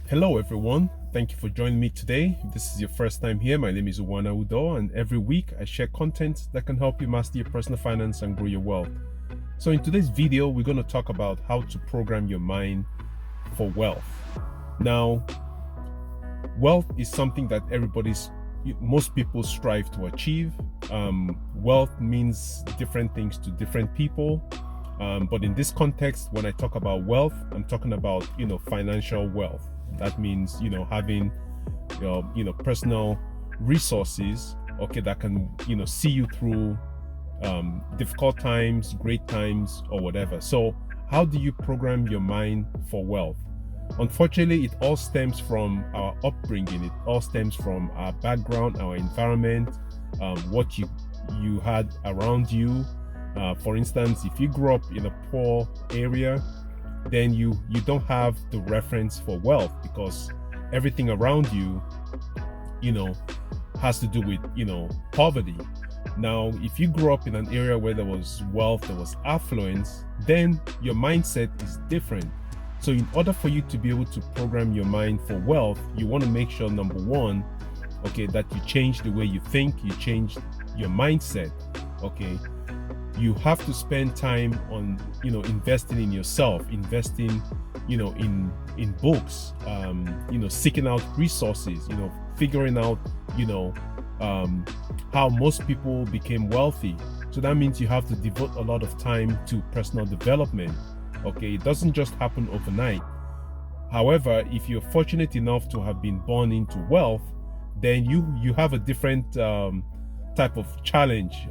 Hello everyone, thank you for joining me today. If this is your first time here, my name is Unwana Udoh, and every week I share content that can help you master your personal finance and grow your wealth. So in today's video, we're going to talk about how to program your mind for wealth. Now, wealth is something that most people strive to achieve. Wealth means different things to different people. But in this context, when I talk about wealth, I'm talking about, financial wealth. That means, having, personal resources, that can, see you through difficult times, great times, or whatever. So how do you program your mind for wealth? Unfortunately, it all stems from our upbringing. It all stems from our background, our environment, what you had around you. For instance, if you grew up in a poor area, then you don't have the reference for wealth, because everything around you, has to do with, poverty. Now, if you grew up in an area where there was wealth, there was affluence, then your mindset is different. So in order for you to be able to program your mind for wealth, you want to make sure, number one, that you change the way you think, you change your mindset. You have to spend time on, investing in yourself, investing, in books, seeking out resources, figuring out, how most people became wealthy. So that means you have to devote a lot of time to personal development. It doesn't just happen overnight. However, if you're fortunate enough to have been born into wealth, then you have a different type of challenge.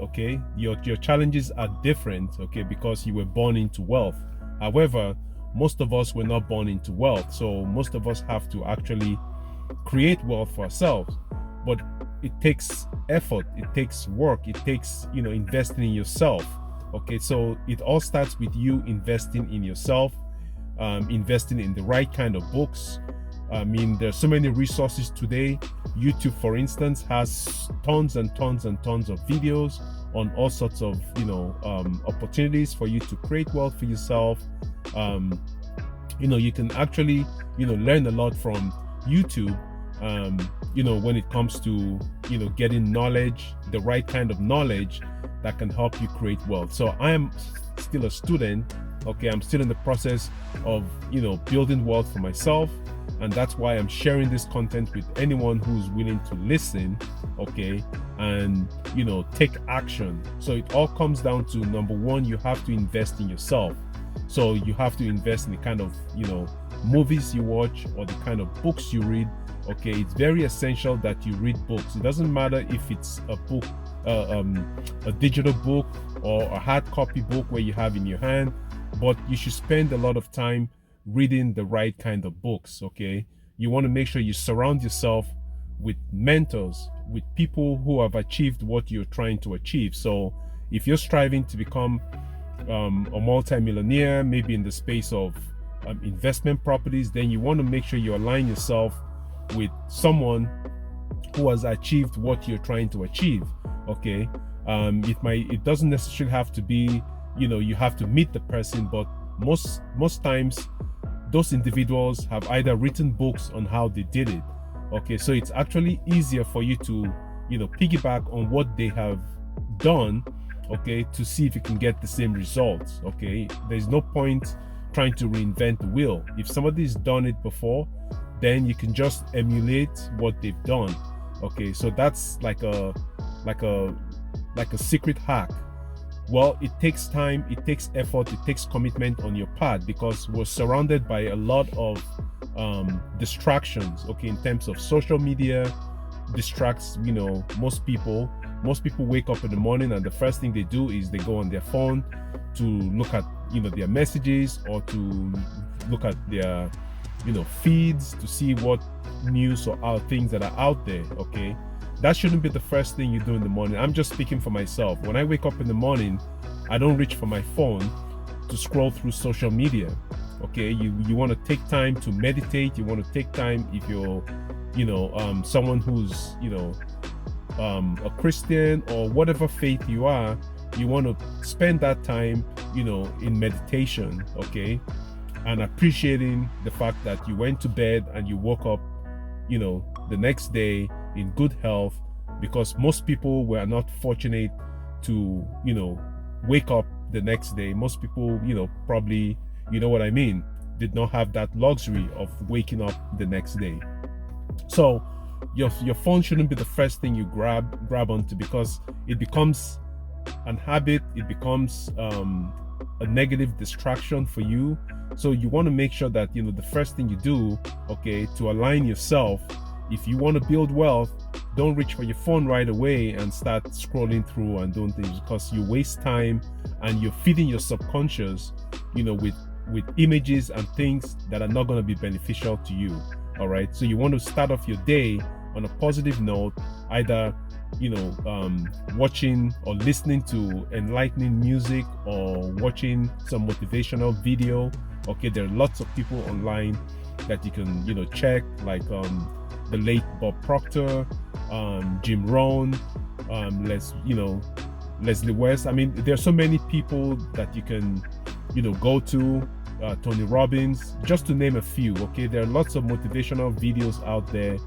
Your challenges are different, because you were born into wealth. However, most of us were not born into wealth, so most of us have to actually create wealth for ourselves. But it takes effort, it takes work, it takes investing in yourself. So it all starts with you investing in yourself, investing in the right kind of books. There's so many resources today. YouTube, for instance, has tons and tons and tons of videos on all sorts of opportunities for you to create wealth for yourself. You can actually learn a lot from YouTube, when it comes to getting knowledge, the right kind of knowledge that can help you create wealth. So I am still a student. I'm still in the process of building wealth for myself, and that's why I'm sharing this content with anyone who's willing to listen, and take action. So it all comes down to, number one, you have to invest in yourself. So you have to invest in the kind of movies you watch or the kind of books you read. It's very essential that you read books. It doesn't matter if it's a book, a digital book, or a hard copy book where you have in your hand, but you should spend a lot of time reading the right kind of books. You want to make sure you surround yourself with mentors, with people who have achieved what you're trying to achieve. So if you're striving to become a multi-millionaire, maybe in the space of investment properties, then you want to make sure you align yourself with someone who has achieved what you're trying to achieve. It doesn't necessarily have to be you have to meet the person, but most times those individuals have either written books on how they did it. So it's actually easier for you to piggyback on what they have done, to see if you can get the same results. There's no point trying to reinvent the wheel. If somebody's done it before, then you can just emulate what they've done. So that's like a secret hack. Well, it takes time, it takes effort, it takes commitment on your part, because we're surrounded by a lot of distractions. In terms of social media, distracts most people. Most people wake up in the morning and the first thing they do is they go on their phone to look at their messages, or to look at their feeds to see what news or things that are out there. That shouldn't be the first thing you do in the morning. I'm just speaking for myself. When I wake up in the morning, I don't reach for my phone to scroll through social media. You want to take time to meditate. You want to take time, if you're someone who's a Christian or whatever faith you are, you want to spend that time in meditation. and appreciating the fact that you went to bed and you woke up, the next day in good health, because most people were not fortunate to, wake up the next day. Most people, probably, what I mean, did not have that luxury of waking up the next day. So your phone shouldn't be the first thing you grab onto, because it becomes an habit. It becomes a negative distraction for you. So you want to make sure that the first thing you do, okay, to align yourself, if you want to build wealth, don't reach for your phone right away and start scrolling through and doing things, because you waste time and you're feeding your subconscious with images and things that are not going to be beneficial to you. All right, so you want to start off your day on a positive note, either watching or listening to enlightening music, or watching some motivational video. Okay, there are lots of people online that you can check, like the late Bob Proctor, Jim Rohn, Leslie West. I mean, there are so many people that you can go to, Tony Robbins, just to name a few. Okay, there are lots of motivational videos out there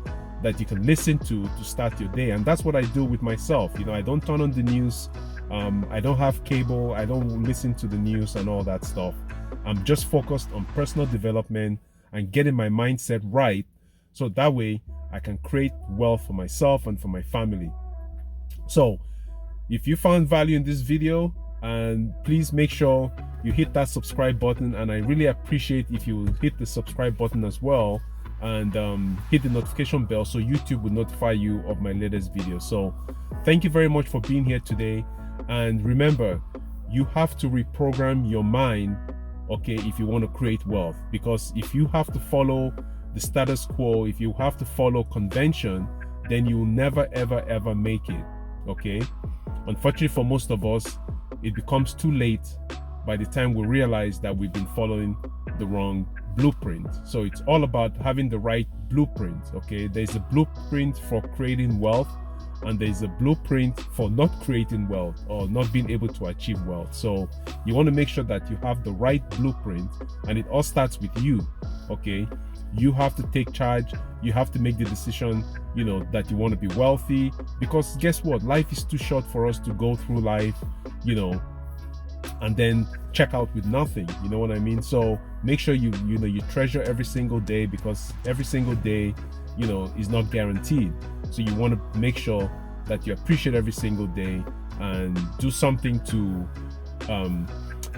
that you can listen to start your day. And that's what I do with myself. I don't turn on the news. I don't have cable. I don't listen to the news and all that stuff. I'm just focused on personal development and getting my mindset right, so that way I can create wealth for myself and for my family. So if you found value in this video, and please make sure you hit that subscribe button, and I really appreciate if you hit the subscribe button as well, and hit the notification bell so YouTube will notify you of my latest video. So thank you very much for being here today. And remember, you have to reprogram your mind, okay, if you want to create wealth. Because if you have to follow the status quo, if you have to follow convention, then you'll never ever make it. Okay, unfortunately for most of us, it becomes too late by the time we realize that we've been following the wrong blueprint. So it's all about having the right blueprint. Okay, there's a blueprint for creating wealth, and there's a blueprint for not creating wealth or not being able to achieve wealth. So you want to make sure that you have the right blueprint, and it all starts with you. Okay, you have to take charge. You have to make the decision that you want to be wealthy, because guess what, life is too short for us to go through life and then check out with nothing. You know what I mean? So make sure you treasure every single day, because every single day is not guaranteed. So you want to make sure that you appreciate every single day and do something to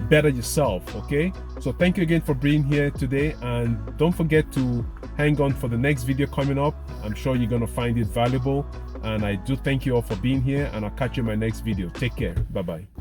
better yourself. Okay, so thank you again for being here today, and don't forget to hang on for the next video coming up. I'm sure you're going to find it valuable, and I do thank you all for being here, and I'll catch you in my next video. Take care. Bye bye.